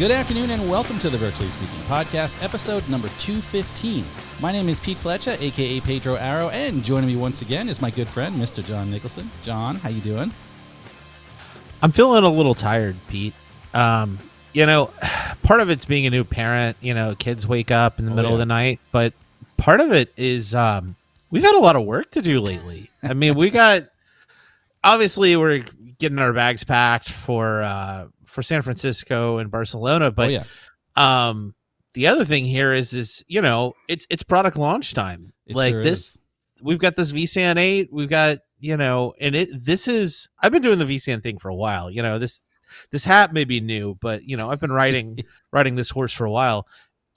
Good afternoon and welcome to the Virtually Speaking Podcast, episode number 215. My name is Pete Fletcher, aka Pedro Arrow, and joining me once again is my good friend, Mr. John Nicholson. John, how you doing? I'm feeling a little tired, Pete. Part of it's being a new parent. Kids wake up in the middle of the night, but part of it is we've had a lot of work to do lately. I mean, obviously we're getting our bags packed for San Francisco and Barcelona, but the other thing here is it's product launch time. We've got this vSAN 8, we've got I've been doing the vSAN thing for a while. This hat may be new, but I've been riding this horse for a while,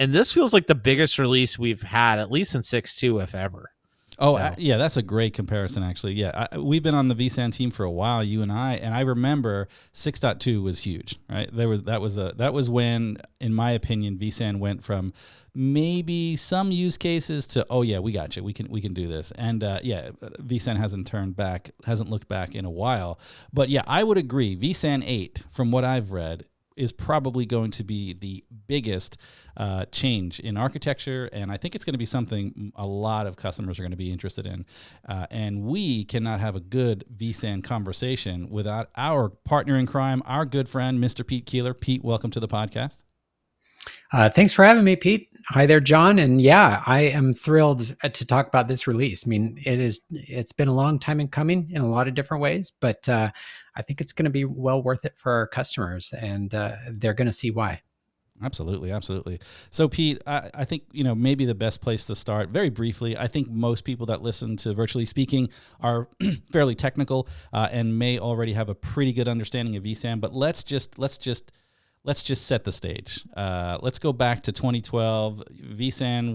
and this feels like the biggest release we've had, at least in 6.2, if ever. That's a great comparison, actually. We've been on the vSAN team for a while, you and I remember 6.2 was huge, right? That was when, in my opinion, vSAN went from maybe some use cases to, we got you, we can do this. And vSAN hasn't looked back in a while. But I would agree, vSAN 8, from what I've read, is probably going to be the biggest change in architecture, and I think it's going to be something a lot of customers are going to be interested in. And we cannot have a good vSAN conversation without our partner in crime, our good friend, Mr. Pete Koehler. Pete, welcome to the podcast. Thanks for having me, Pete. Hi there, John. And I am thrilled to talk about this release. I mean, it's been a long time in coming in a lot of different ways, but I think it's going to be well worth it for our customers, and they're going to see why. Absolutely. So, Pete, I think, maybe the best place to start, very briefly, I think most people that listen to Virtually Speaking are fairly technical and may already have a pretty good understanding of vSAN, but let's just set the stage. Let's go back to 2012. vSAN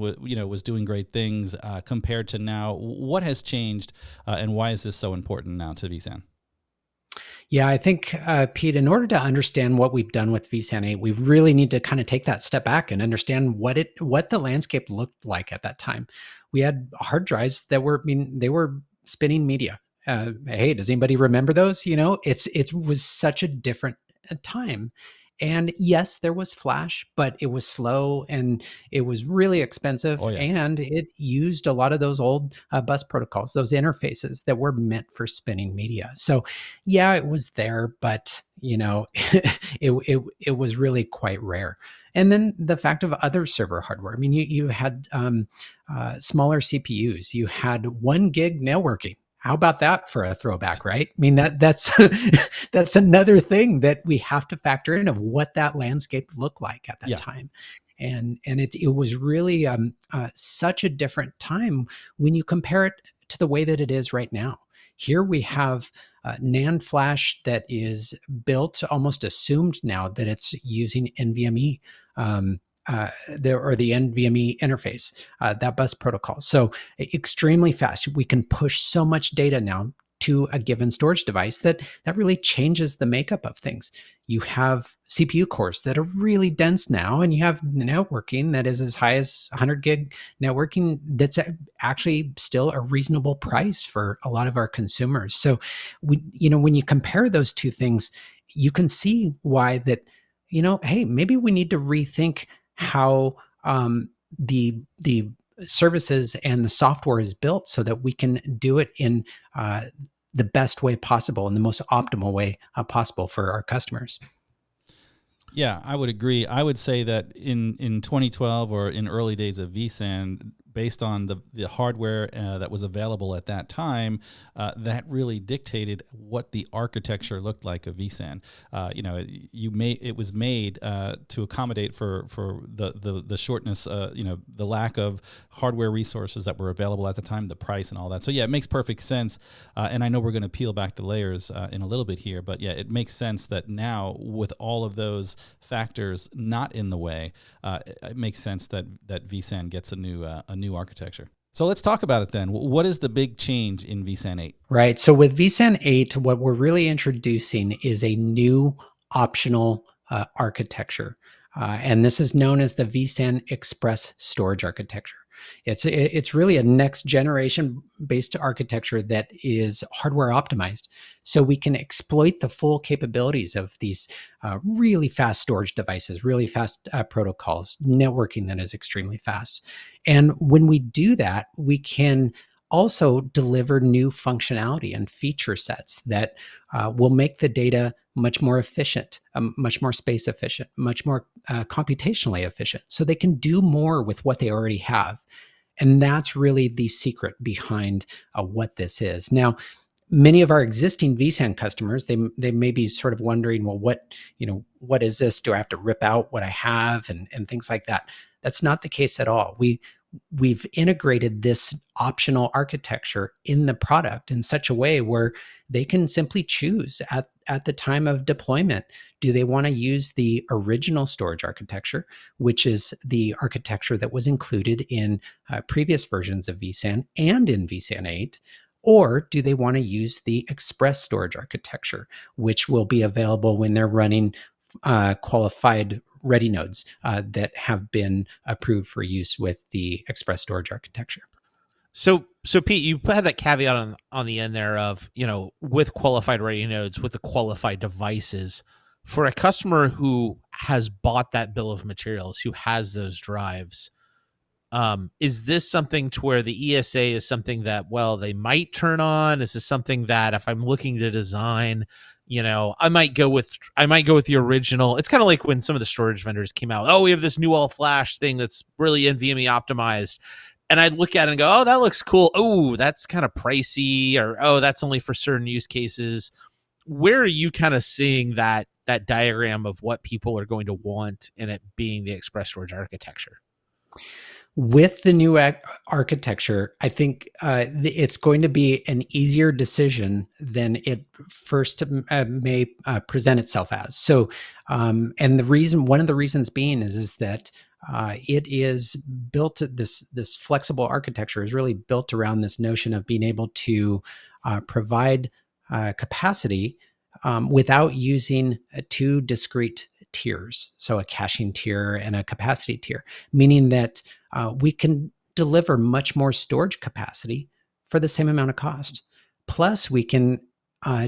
was doing great things compared to now. What has changed, and why is this so important now to vSAN? Yeah, I think, Pete, in order to understand what we've done with vSAN 8, we really need to kind of take that step back and understand what the landscape looked like at that time. We had hard drives that they were spinning media. Hey, does anybody remember those? It was such a different time. And yes, there was flash, but it was slow and it was really expensive. And it used a lot of those old bus protocols, those interfaces that were meant for spinning media. So it was there, but it was really quite rare. And then the fact of other server hardware. I mean, you had smaller CPUs, you had 1 gig networking. How about that for a throwback, right? I mean, that's that's another thing that we have to factor in of what that landscape looked like at that time. And it was really such a different time when you compare it to the way that it is right now. Here we have NAND flash that is built, almost assumed now that it's using NVMe. The NVMe interface, that bus protocol. So extremely fast. We can push so much data now to a given storage device that really changes the makeup of things. You have CPU cores that are really dense now, and you have networking that is as high as 100 gig networking that's actually still a reasonable price for a lot of our consumers. So when you compare those two things, you can see why that, hey, maybe we need to rethink how the services and the software is built so that we can do it in the best way possible and the most optimal way possible for our customers. Yeah, I would agree. I would say that in 2012 or in early days of vSAN, based on the hardware that was available at that time, that really dictated what the architecture looked like of vSAN. It was made to accommodate for the shortness, the lack of hardware resources that were available at the time, the price and all that. So it makes perfect sense. And I know we're going to peel back the layers in a little bit here, but it makes sense that now with all of those factors not in the way, it makes sense that vSAN gets a new architecture. So let's talk about it then. What is the big change in vSAN 8? Right. So with vSAN 8, what we're really introducing is a new optional architecture. And this is known as the vSAN Express Storage Architecture. It's really a next generation based architecture that is hardware optimized, so we can exploit the full capabilities of these really fast storage devices, really fast protocols, networking that is extremely fast. And when we do that, we can also deliver new functionality and feature sets that will make the data much more efficient, much more space efficient, much more computationally efficient, so they can do more with what they already have. And that's really the secret behind what this is. Now, many of our existing vSAN customers, they may be sort of wondering, well, what is this? Do I have to rip out what I have and things like that? That's not the case at all. We've integrated this optional architecture in the product in such a way where they can simply choose at the time of deployment. Do they want to use the original storage architecture, which is the architecture that was included in previous versions of vSAN and in vSAN 8? Or do they want to use the express storage architecture, which will be available when they're running qualified ready nodes that have been approved for use with the express storage architecture? So Pete, you had that caveat on the end there of, with qualified ready nodes, with the qualified devices. For a customer who has bought that bill of materials, who has those drives, is this something to where the ESA is something that, well, they might turn on? Is this something that if I'm looking to design, I might go with the original? It's kind of like when some of the storage vendors came out. Oh, we have this new all flash thing that's really NVMe optimized. And I'd look at it and go, oh, that looks cool. Oh, that's kind of pricey, or, oh, that's only for certain use cases. Where are you kind of seeing that diagram of what people are going to want in it being the express storage architecture? With the new architecture, I think it's going to be an easier decision than it first may present itself as. So, and one of the reasons being is that it is built. This flexible architecture is really built around this notion of being able to provide capacity without using two discrete tiers, so a caching tier and a capacity tier, meaning that we can deliver much more storage capacity for the same amount of cost. Plus, we can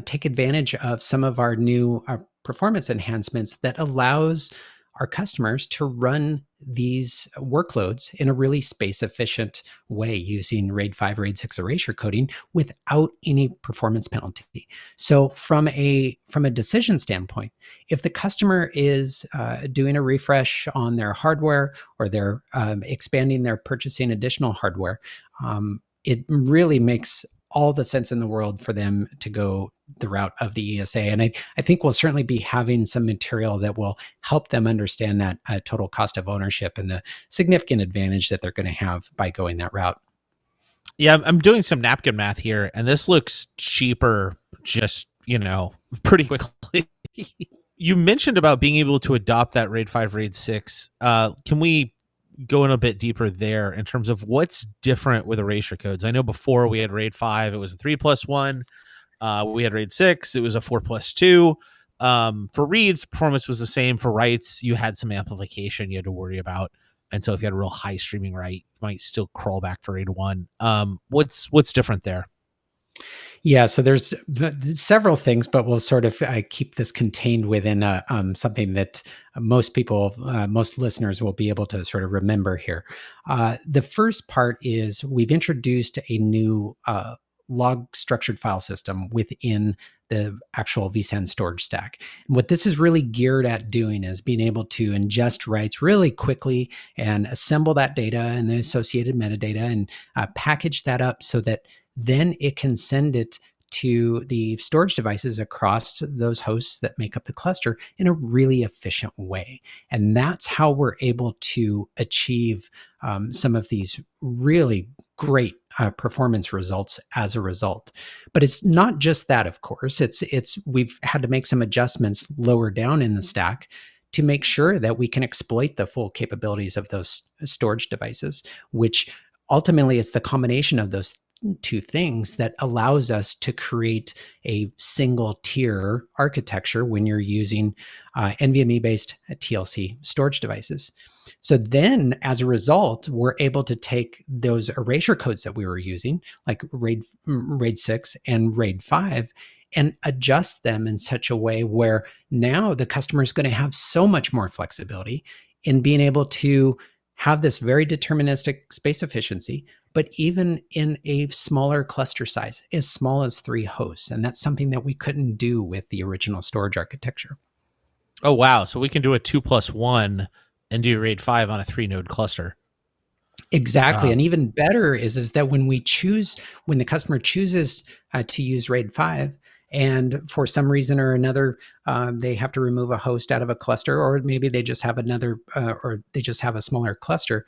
take advantage of some of our new performance enhancements that allows our customers to run these workloads in a really space efficient way using RAID 5, RAID 6 erasure coding without any performance penalty. So from a decision standpoint, if the customer is doing a refresh on their hardware, or they're expanding their purchasing additional hardware, it really makes all the sense in the world for them to go the route of the ESA. And I think we'll certainly be having some material that will help them understand that total cost of ownership and the significant advantage that they're going to have by going that route. Yeah, I'm doing some napkin math here, and this looks cheaper just, pretty quickly. You mentioned about being able to adopt that RAID 5, RAID 6. Can we go in a bit deeper there in terms of what's different with erasure codes? I know before we had RAID 5, it was a 3+1. We had RAID 6, it was a 4+2. For reads, performance was the same. For writes, you had some amplification you had to worry about. And so if you had a real high streaming write, you might still crawl back to RAID 1. What's different there? Yeah, so there's several things, but we'll sort of keep this contained within something that most listeners will be able to sort of remember here. The first part is we've introduced a new log structured file system within the actual vSAN storage stack. And what this is really geared at doing is being able to ingest writes really quickly and assemble that data and the associated metadata and package that up so that then it can send it to the storage devices across those hosts that make up the cluster in a really efficient way. And that's how we're able to achieve some of these really great performance results as a result. But it's not just that, of course. We've had to make some adjustments lower down in the stack to make sure that we can exploit the full capabilities of those storage devices, which ultimately is the combination of those two things that allows us to create a single tier architecture when you're using NVMe-based TLC storage devices. So then, as a result, we're able to take those erasure codes that we were using, like RAID 6 and RAID 5, and adjust them in such a way where now the customer is going to have so much more flexibility in being able to have this very deterministic space efficiency, but even in a smaller cluster size, as small as 3 hosts. And that's something that we couldn't do with the original storage architecture. Oh, wow. So we can do a 2+1 and do RAID 5 on a 3-node cluster. Exactly. And even better is that when the customer chooses to use RAID 5, and for some reason or another, they have to remove a host out of a cluster, or maybe they just have or they just have a smaller cluster,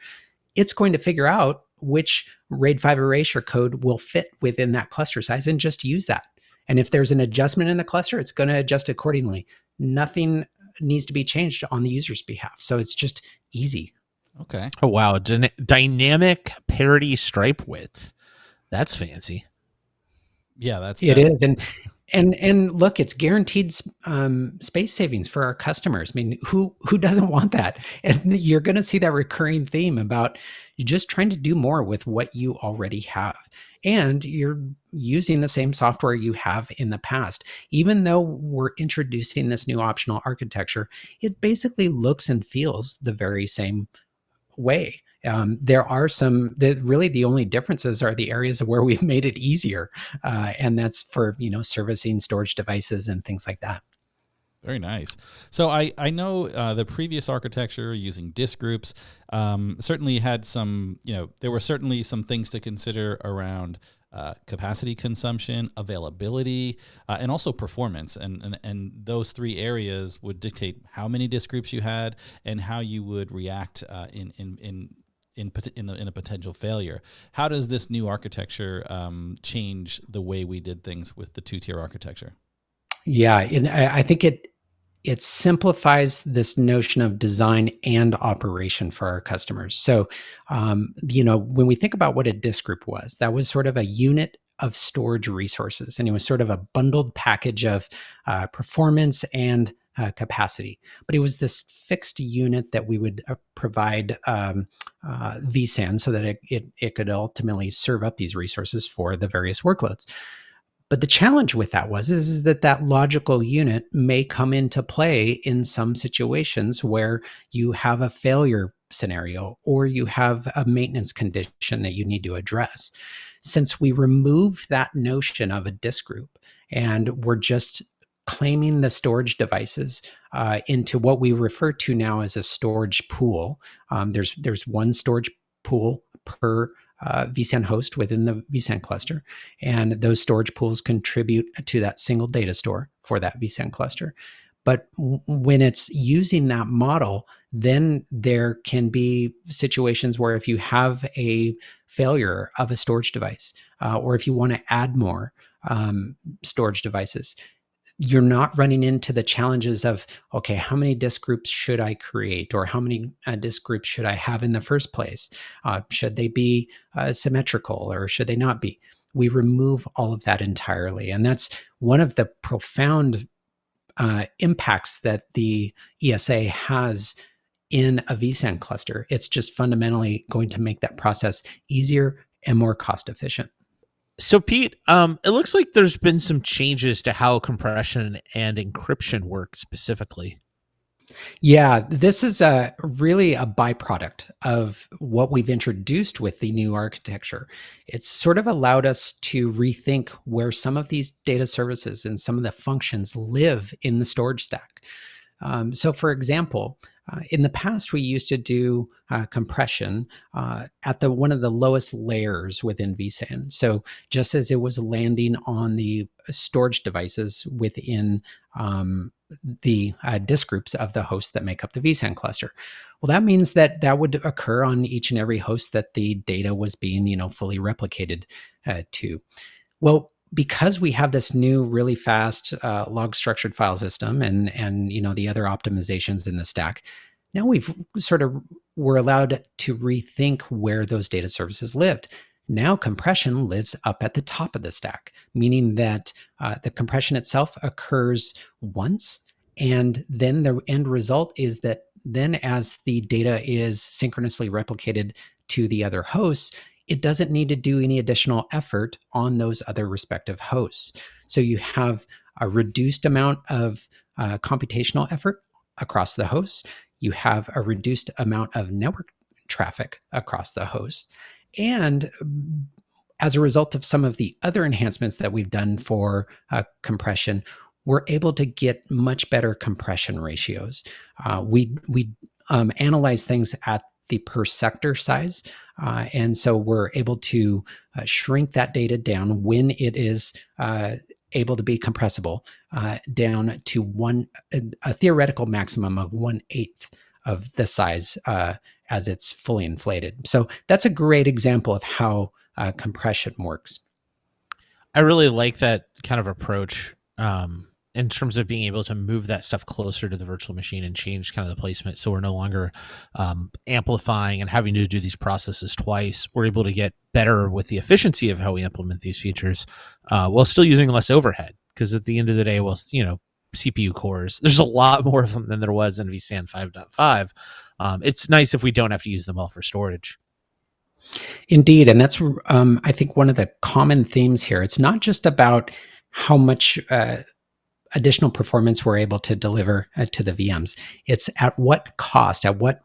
it's going to figure out which RAID 5 erasure code will fit within that cluster size and just use that. And if there's an adjustment in the cluster, it's going to adjust accordingly. Nothing needs to be changed on the user's behalf. So it's just easy. Okay. Oh, wow. Dynamic parity stripe width. That's fancy. Yeah, It is. And look, it's guaranteed space savings for our customers. I mean, who doesn't want that? And you're going to see that recurring theme about just trying to do more with what you already have. And you're using the same software you have in the past. Even though we're introducing this new optional architecture, it basically looks and feels the very same way. There are really the only differences are the areas where we've made it easier. And that's for, servicing storage devices and things like that. Very nice. So I know the previous architecture using disk groups certainly had some, there were certainly some things to consider around capacity consumption, availability, and also performance. And those 3 areas would dictate how many disk groups you had and how you would react in a potential failure. How does this new architecture change the way we did things with the 2-tier architecture? Yeah, and I think it simplifies this notion of design and operation for our customers. So, when we think about what a disk group was, that was sort of a unit of storage resources, and it was sort of a bundled package of performance and capacity. But it was this fixed unit that we would provide vSAN so that it could ultimately serve up these resources for the various workloads. But the challenge with that is that logical unit may come into play in some situations where you have a failure scenario or you have a maintenance condition that you need to address. Since we remove that notion of a disk group and we're just claiming the storage devices into what we refer to now as a storage pool, there's one storage pool per vSAN host within the vSAN cluster. And those storage pools contribute to that single data store for that vSAN cluster. But when it's using that model, then there can be situations where if you have a failure of a storage device, or if you want to add more storage devices, you're not running into the challenges of, okay, how many disk groups should I create? Or how many disk groups should I have in the first place? Should they be symmetrical or should they not be? We remove all of that entirely. And that's one of the profound impacts that the ESA has in a vSAN cluster. It's just fundamentally going to make that process easier and more cost efficient. So, Pete, it looks like there's been some changes to how compression and encryption work specifically. Yeah, this is really a byproduct of what we've introduced with the new architecture. It's sort of allowed us to rethink where some of these data services and some of the functions live in the storage stack. So, for example, in the past, we used to do compression at one of the lowest layers within vSAN. So just as it was landing on the storage devices within the disk groups of the hosts that make up the vSAN cluster. Well, that means that would occur on each and every host that the data was being, fully replicated to. Well, because we have this new really fast log structured file system and the other optimizations in the stack, now we're allowed to rethink where those data services lived. Now compression lives up at the top of the stack, meaning that the compression itself occurs once, and then the end result is that then as the data is synchronously replicated to the other hosts, it doesn't need to do any additional effort on those other respective hosts. So you have a reduced amount of computational effort across the hosts. You have a reduced amount of network traffic across the hosts. And as a result of some of the other enhancements that we've done for compression, we're able to get much better compression ratios. We analyze things at the per sector size, and so we're able to shrink that data down when it is able to be compressible down to a theoretical maximum of 1/8 of the size as it's fully inflated. So that's a great example of how compression works. I really like that kind of approach in terms of being able to move that stuff closer to the virtual machine and change kind of the placement. So we're no longer amplifying and having to do these processes twice. We're able to get better with the efficiency of how we implement these features while still using less overhead. Because at the end of the day, well, CPU cores, there's a lot more of them than there was in vSAN 5.5. It's nice if we don't have to use them all for storage. Indeed. And that's, I think, one of the common themes here. It's not just about how much additional performance we're able to deliver to the VMs. It's at what cost, at what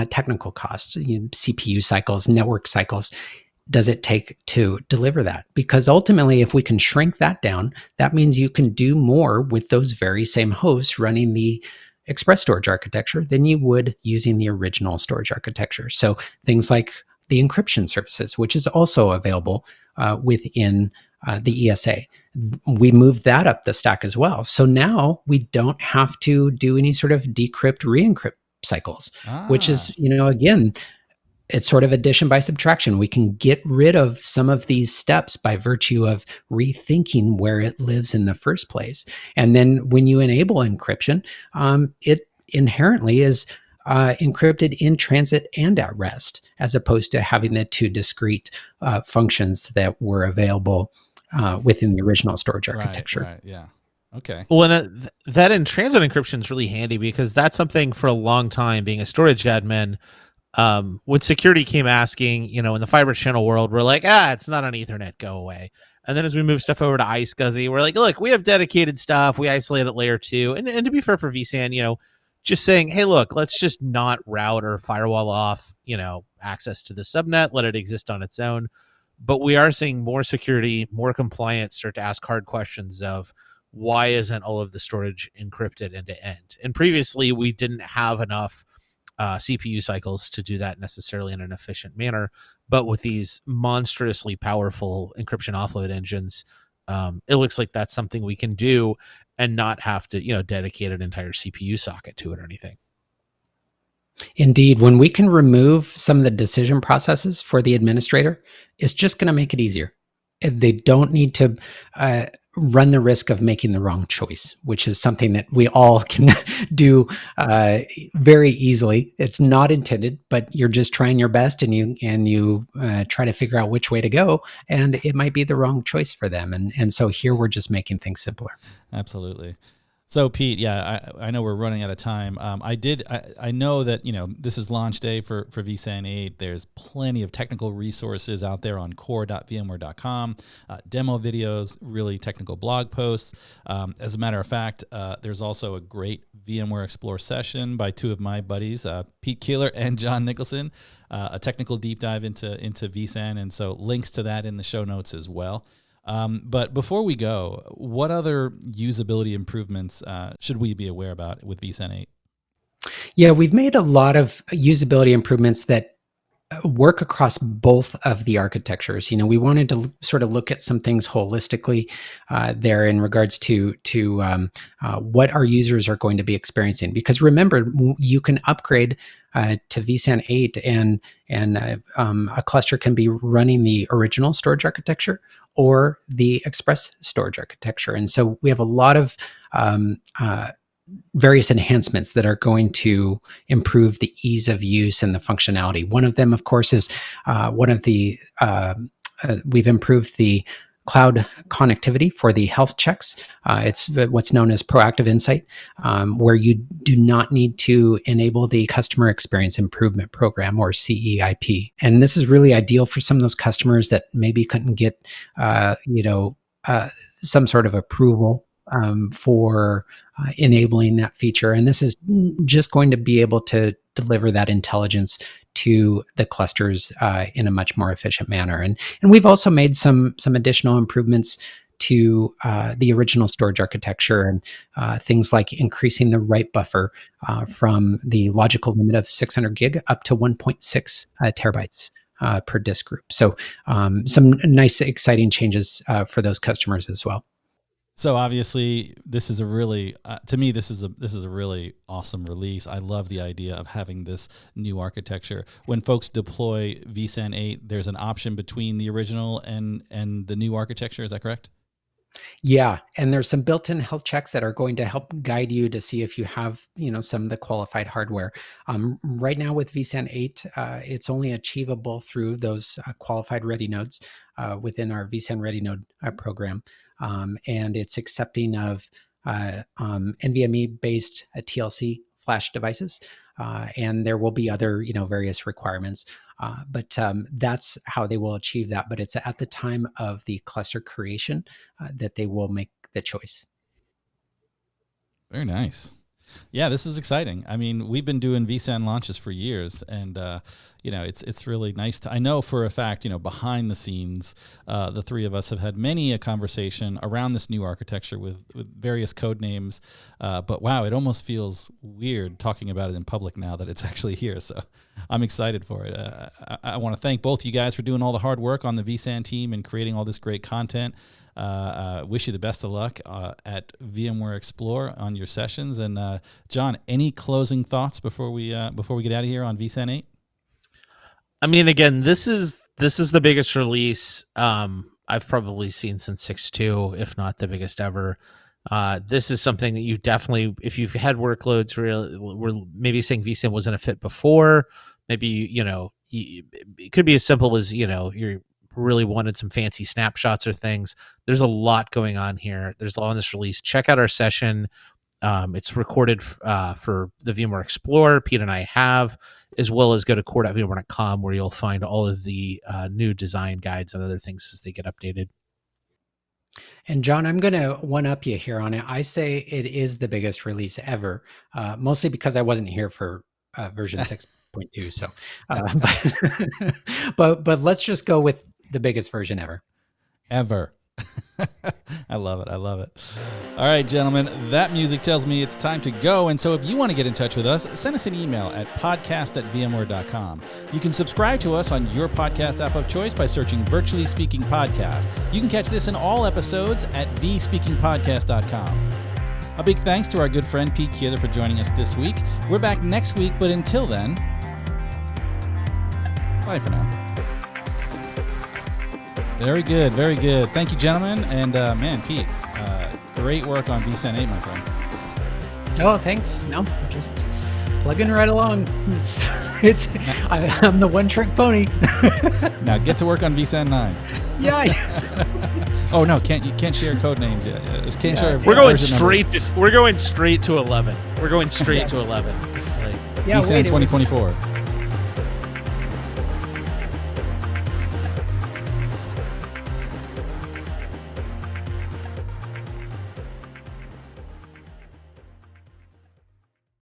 technical cost, CPU cycles, network cycles, does it take to deliver that? Because ultimately, if we can shrink that down, that means you can do more with those very same hosts running the express storage architecture than you would using the original storage architecture. So things like the encryption services, which is also available within the ESA. We moved that up the stack as well. So now we don't have to do any sort of decrypt, re-encrypt cycles, which is, again, it's sort of addition by subtraction. We can get rid of some of these steps by virtue of rethinking where it lives in the first place. And then when you enable encryption, it inherently is encrypted in transit and at rest, as opposed to having the two discrete functions that were available within the original storage architecture. Right, yeah. Okay. Well, and that in transit encryption is really handy because that's something for a long time, being a storage admin, when security came asking, in the fiber channel world, we're like, it's not on Ethernet, go away. And then as we move stuff over to iSCSI, we're like, look, we have dedicated stuff. We isolate at layer 2. And to be fair for vSAN, just saying, hey, look, let's just not route or firewall off, access to the subnet, let it exist on its own. But we are seeing more security, more compliance start to ask hard questions of why isn't all of the storage encrypted end to end? And previously, we didn't have enough CPU cycles to do that necessarily in an efficient manner. But with these monstrously powerful encryption offload engines, it looks like that's something we can do and not have to, dedicate an entire CPU socket to it or anything. Indeed, when we can remove some of the decision processes for the administrator, it's just going to make it easier. They don't need to run the risk of making the wrong choice, which is something that we all can do very easily. It's not intended, but you're just trying your best, and you try to figure out which way to go, and it might be the wrong choice for them. And so here we're just making things simpler. Absolutely. So Pete, I know we're running out of time. I know that this is launch day for vSAN 8. There's plenty of technical resources out there on core.vmware.com, demo videos, really technical blog posts. As a matter of fact, there's also a great VMware Explore session by two of my buddies, Pete Koehler and John Nicholson, a technical deep dive into vSAN, and so links to that in the show notes as well. But before we go, what other usability improvements should we be aware about with vSAN 8? Yeah, we've made a lot of usability improvements that work across both of the architectures. We wanted to sort of look at some things holistically there in regards to what our users are going to be experiencing. Because remember, you can upgrade to vSAN 8, and a cluster can be running the original storage architecture or the express storage architecture. And so we have a lot of various enhancements that are going to improve the ease of use and the functionality. One of them, of course, is we've improved the cloud connectivity for the health checks. It's what's known as proactive insight, where you do not need to enable the customer experience improvement program, or CEIP. And this is really ideal for some of those customers that maybe couldn't get, some sort of approval for enabling that feature. And this is just going to be able to deliver that intelligence to the clusters in a much more efficient manner. And we've also made some additional improvements to the original storage architecture, and things like increasing the write buffer from the logical limit of 600 gig up to 1.6 terabytes per disk group. So some nice, exciting changes for those customers as well. So obviously, this is a really, to me, this is a really awesome release. I love the idea of having this new architecture. When folks deploy vSAN 8, there's an option between the original and the new architecture. Is that correct? Yeah, and there's some built-in health checks that are going to help guide you to see if you have, some of the qualified hardware. Right now with vSAN 8, it's only achievable through those qualified ready nodes within our vSAN ready node program, and it's accepting of NVMe-based TLC flash devices, and there will be other, various requirements. But that's how they will achieve that. But it's at the time of the cluster creation that they will make the choice. Very nice. Yeah, this is exciting. I mean, we've been doing vSAN launches for years, and it's really nice to. I know for a fact, behind the scenes, the three of us have had many a conversation around this new architecture with various code names. But wow, it almost feels weird talking about it in public now that it's actually here. So I'm excited for it. I want to thank both you guys for doing all the hard work on the vSAN team and creating all this great content. Wish you the best of luck at VMware Explore on your sessions. And John, any closing thoughts before we get out of here on vSAN 8? I mean, again, this is the biggest release I've probably seen since 6.2, if not the biggest ever. This is something that you definitely, if you've had workloads were maybe saying vSAN wasn't a fit before, maybe it could be as simple as you're really wanted some fancy snapshots or things. There's a lot going on here. There's a lot on this release. Check out our session. It's recorded for the VMware Explorer. Pete and I have, as well as go to core.vmware.com, where you'll find all of the new design guides and other things as they get updated. And John, I'm going to one-up you here on it. I say it is the biggest release ever, mostly because I wasn't here for version 6.2. So, but let's just go with the biggest version ever. I love it. All right, gentlemen, that music tells me it's time to go. And so if you want to get in touch with us, send us an email at podcast@vmware.com. You can subscribe to us on your podcast app of choice by searching Virtually Speaking Podcast. You can catch this in all episodes at vspeakingpodcast.com. A big thanks to our good friend Pete Koehler for joining us this week. We're back next week, but until then, bye for now. Very good. Thank you, gentlemen. And man, Pete, great work on vSAN 8, my friend. Oh, thanks. No, just plugging right along. I'm the one-trick pony. Now get to work on vSAN 9. Yeah. Oh no, you can't share code names yet. We're going straight to 11. We're going straight to 11. Yeah, vSAN 2024.